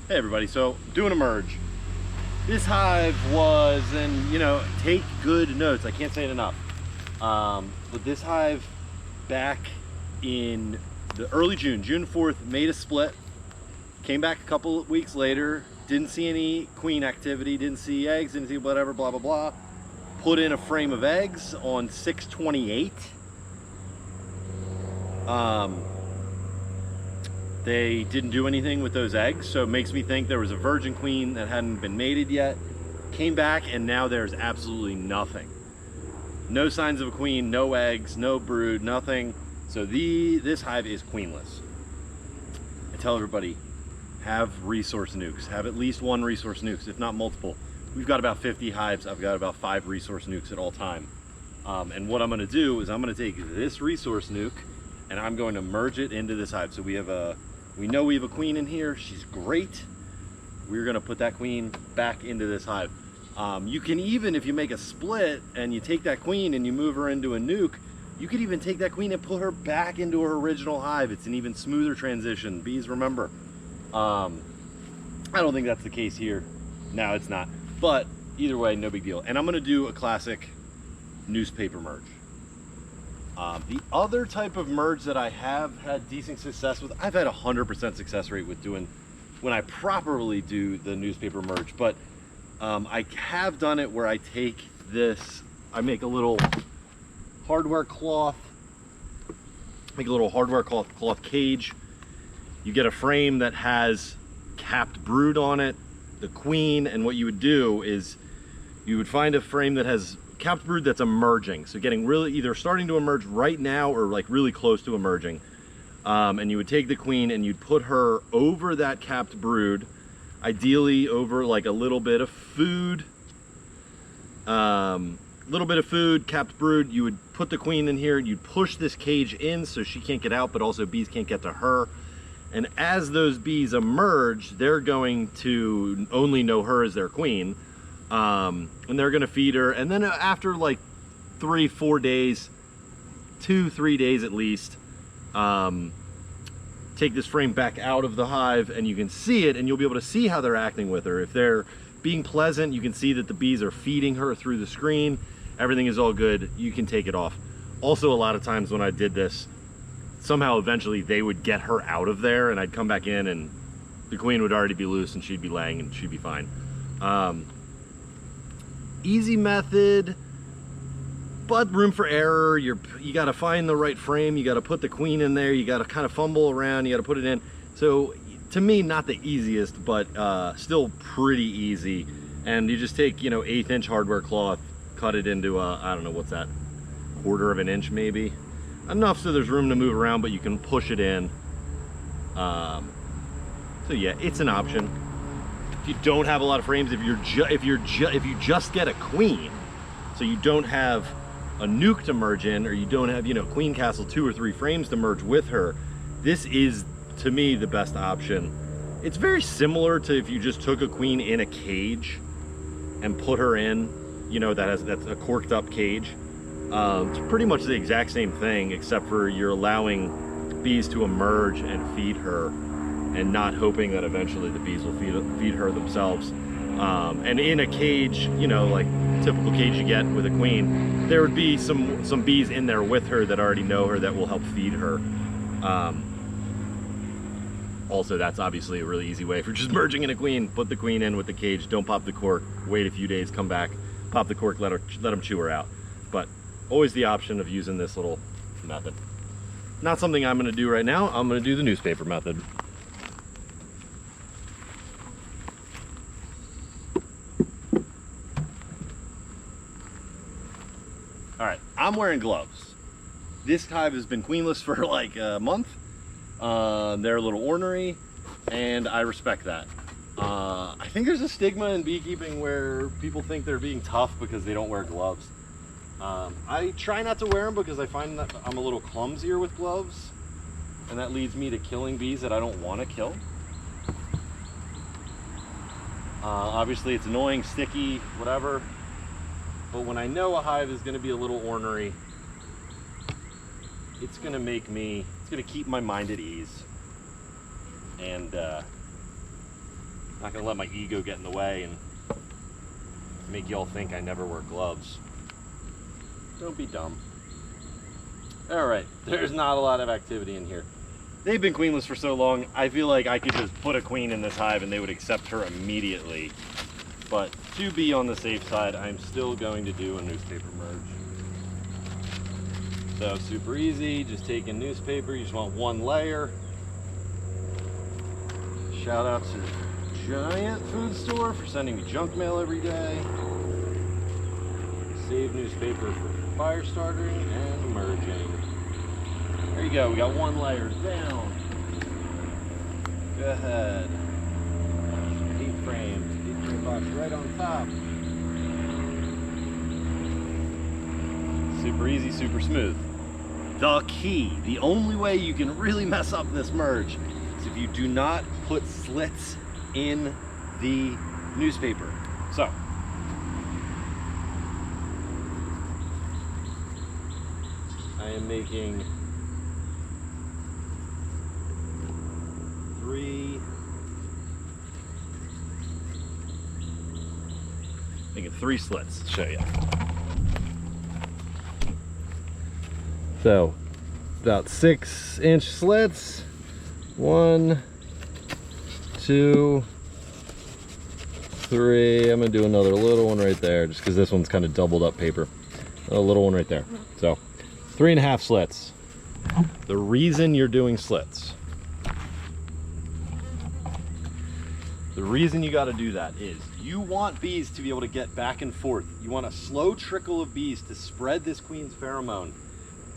Hey everybody, so doing a merge. This hive was, and you know, take good notes, I can't say it enough. But this hive back in the early June 4th, made a split, came back a couple of weeks later, didn't see any queen activity, didn't see eggs, didn't see whatever, blah, blah, blah. Put in a frame of eggs on 6/28. They didn't do anything with those eggs, so it makes me think there was a virgin queen that hadn't been mated yet, came back, and now there's absolutely nothing. No signs of a queen, no eggs, no brood, nothing. So this hive is queenless. I tell everybody, have resource nukes. Have at least one resource nukes, if not multiple. We've got about 50 hives. I've got about 5 resource nukes at all time. And what I'm gonna do is I'm gonna take this resource nuke and I'm going to merge it into this hive. So we know we have a queen in here. She's great. We're gonna put that queen back into this hive. You can even, if you make a split and you take that queen and you move her into a nuke, you could even take that queen and put her back into her original hive. It's an even smoother transition. Bees, remember. I don't think that's the case here. No, it's not. But either way, no big deal. And I'm gonna do a classic newspaper merge. The other type of merge that I have had decent success with, I've had 100% success rate with doing when I properly do the newspaper merge, but I have done it where I take this, I make a little hardware cloth, cloth cage. You get a frame that has capped brood on it, the queen, and what you would do is you would find a frame that has capped brood that's emerging, so getting really either starting to emerge right now or like really close to emerging, and you would take the queen and you'd put her over that capped brood, ideally over like a little bit of food, capped brood. You would put the queen in here, you'd push this cage in so she can't get out, but also bees can't get to her. And as those bees emerge, they're going to only know her as their queen. And they're gonna feed her, and then after like 3-4 days, 2-3 days at least, take this frame back out of the hive and you can see it, and you'll be able to see how they're acting with her. If they're being pleasant, you can see that the bees are feeding her through the screen. Everything is all good. You can take it off. Also, a lot of times when I did this, somehow eventually they would get her out of there and I'd come back in and the queen would already be loose and she'd be laying and she'd be fine. Easy method, but room for error. You got to find the right frame, you got to put the queen in there, you got to kind of fumble around, you got to put it in. So to me, not the easiest, but still pretty easy. And you just take, you know, 1/8 inch hardware cloth, cut it into I don't know, what's that, 1/4 of an inch maybe, enough so there's room to move around, but you can push it in. So yeah, it's an option. If you don't have a lot of frames, if you just get a queen, so you don't have a nuke to merge in, or you don't have, you know, queen castle 2 or 3 frames to merge with her, this is to me the best option. It's very similar to if you just took a queen in a cage and put her in, you know, that's a corked up cage. It's pretty much the exact same thing, except for you're allowing bees to emerge and feed her, and not hoping that eventually the bees will feed her themselves. And in a cage, you know, like typical cage you get with a queen, there would be some bees in there with her that already know her that will help feed her. Also, that's obviously a really easy way for just merging in a queen. Put the queen in with the cage, don't pop the cork, wait a few days, come back, pop the cork, let them chew her out. But always the option of using this little method. Not something I'm gonna do right now. I'm gonna do the newspaper method. All right, I'm wearing gloves. This hive has been queenless for like a month. They're a little ornery, and I respect that. I think there's a stigma in beekeeping where people think they're being tough because they don't wear gloves. I try not to wear them because I find that I'm a little clumsier with gloves, and that leads me to killing bees that I don't want to kill. Obviously it's annoying, sticky, whatever. But when I know a hive is going to be a little ornery, it's going to keep my mind at ease. And Not gonna let my ego get in the way and make y'all think I never wear gloves. Don't be dumb. All right, there's not a lot of activity in here. They've been queenless for so long, I feel like I could just put a queen in this hive and they would accept her immediately. But to be on the safe side, I'm still going to do a newspaper merge. So super easy, just take in newspaper, you just want one layer. Shout out to Giant Food Store for sending me junk mail every day. Save newspaper for fire starting and merging. There you go, we got one layer down. Go ahead. 8 frames, 8 frame box right on top. Super easy, super smooth. The key, the only way you can really mess up this merge is if you do not put slits in the newspaper. So, I am making 3 slits to show you. So, about 6-inch slits. 1, 2, 3. I'm gonna do another little one right there, just because this one's kind of doubled up paper. A little one right there. So, 3.5 slits. The reason you're doing slits, the reason you got to do that is you want bees to be able to get back and forth. You want a slow trickle of bees to spread this queen's pheromone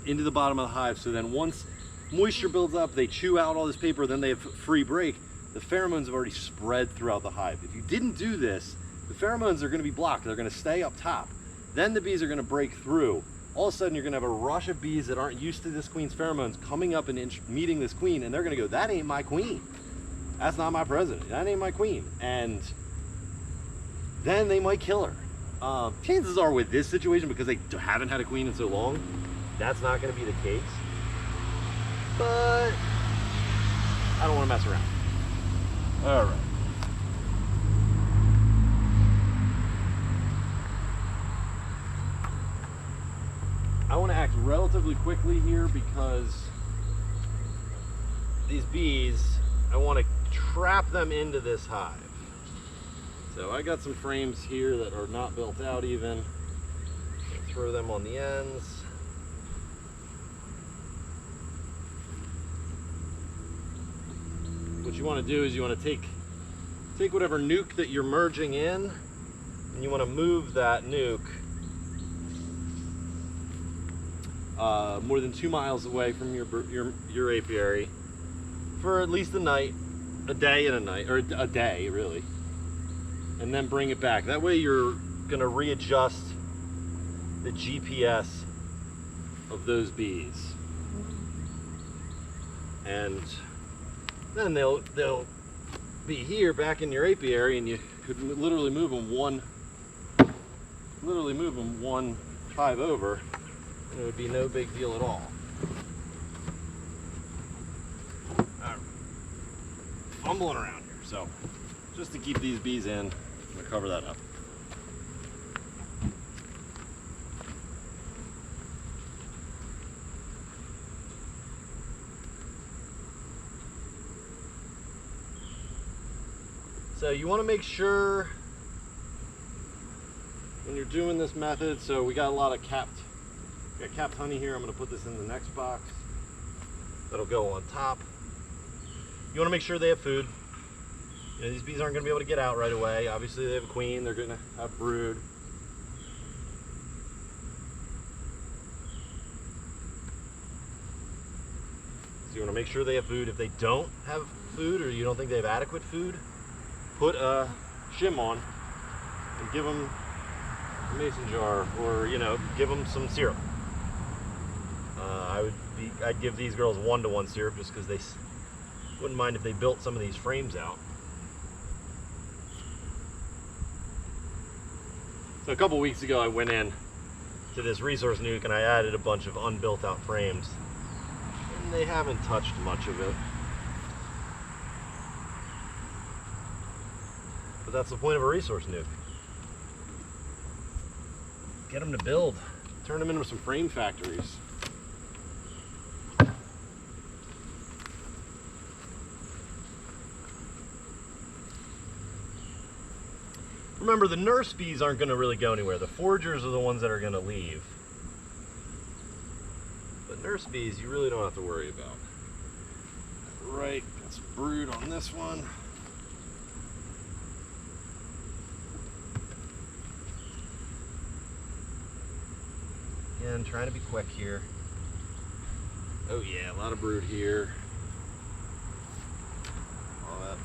into the bottom of the hive, so then once moisture builds up, they chew out all this paper, then they have free break. The pheromones have already spread throughout the hive. If you didn't do this, the pheromones are going to be blocked. They're going to stay up top. Then the bees are going to break through. All of a sudden, you're going to have a rush of bees that aren't used to this queen's pheromones coming up and meeting this queen, and they're going to go, that ain't my queen. That's not my president. That ain't my queen. And then they might kill her. Chances are with this situation, because they haven't had a queen in so long, that's not going to be the case. But I don't want to mess around. All right. I want to act relatively quickly here because these bees, I want to trap them into this hive. So I got some frames here that are not built out even. I'll throw them on the ends. What you want to do is you want to take whatever nuke that you're merging in, and you want to move that nuke more than 2 miles away from your apiary for at least a night, a day and a night, or a day really, and then bring it back. That way you're going to readjust the GPS of those bees, and then they'll be here back in your apiary, and you could literally move them one hive over, and it would be no big deal at all. Fumbling around here, so just to keep these bees in, I'm gonna cover that up. So you want to make sure when you're doing this method, so we got a lot of capped honey here. I'm going to put this in the next box. That'll go on top. You want to make sure they have food. You know, these bees aren't going to be able to get out right away. Obviously they have a queen, they're going to have brood. So you want to make sure they have food. If they don't have food, or you don't think they have adequate food, put a shim on and give them a mason jar, or give them some syrup. I'd give these girls 1-to-1 syrup, just because they wouldn't mind if they built some of these frames out. So a couple weeks ago I went in to this resource nuke and I added a bunch of unbuilt out frames, and they haven't touched much of it. But that's the point of a resource nuke. Get them to build. Turn them into some frame factories. Remember, the nurse bees aren't going to really go anywhere. The foragers are the ones that are going to leave. But nurse bees, you really don't have to worry about. Right, got some brood on this one. Again, trying to be quick here. Oh yeah, a lot of brood here. All that.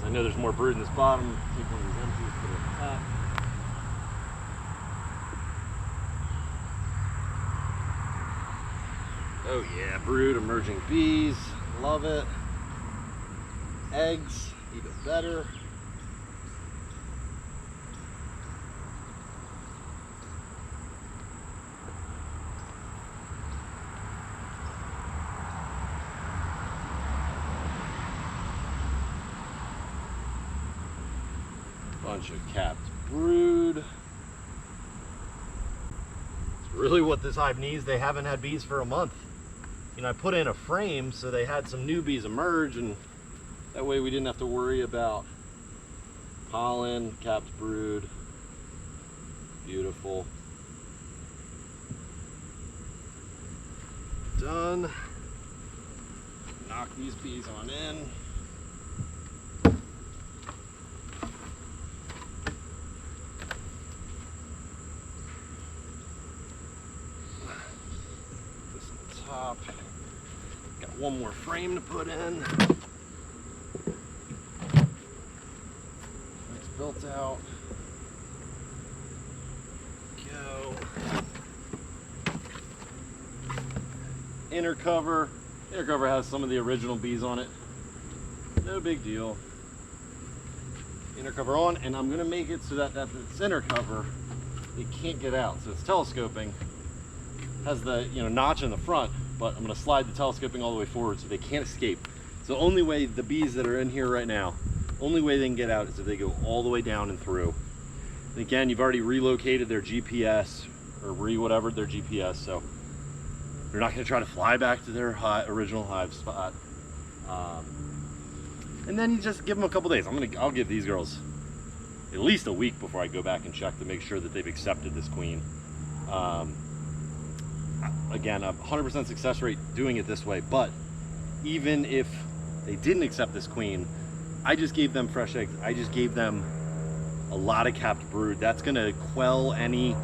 So I know there's more brood in this bottom. Take one of these empties, put it on top. Oh yeah, brood, emerging bees, love it. Eggs, even better. Bunch of capped brood. It's really what this hive needs. They haven't had bees for a month. You know, I put in a frame so they had some new bees emerge, and that way we didn't have to worry about pollen, capped brood. Beautiful. Done. Knock these bees on in. This on the top. Got one more frame to put in. It's built out. Go. Inner cover. Inner cover has some of the original bees on it. No big deal. Inner cover on, and I'm gonna make it so that this inner cover, it can't get out. So it's telescoping. Has the notch in the front, but I'm gonna slide the telescoping all the way forward so they can't escape. So the only way the bees that are in here right now, only way they can get out is if they go all the way down and through. And again, you've already relocated their GPS or whatever their GPS, so they're not going to try to fly back to their original hive spot. And then you just give them a couple days. I'll give these girls at least a week before I go back and check to make sure that they've accepted this queen. Again, a 100% success rate doing it this way, but even if they didn't accept this queen, I just gave them fresh eggs. I just gave them a lot of capped brood. That's gonna quell any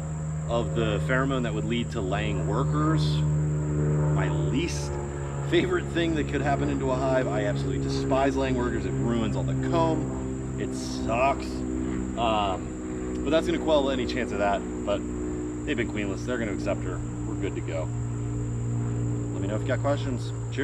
of the pheromone that would lead to laying workers. My least favorite thing that could happen into a hive. I absolutely despise laying workers. It ruins all the comb. It sucks. But that's gonna quell any chance of that. But they've been queenless. They're gonna accept her. We're good to go. Let me know if you got questions. Cheers.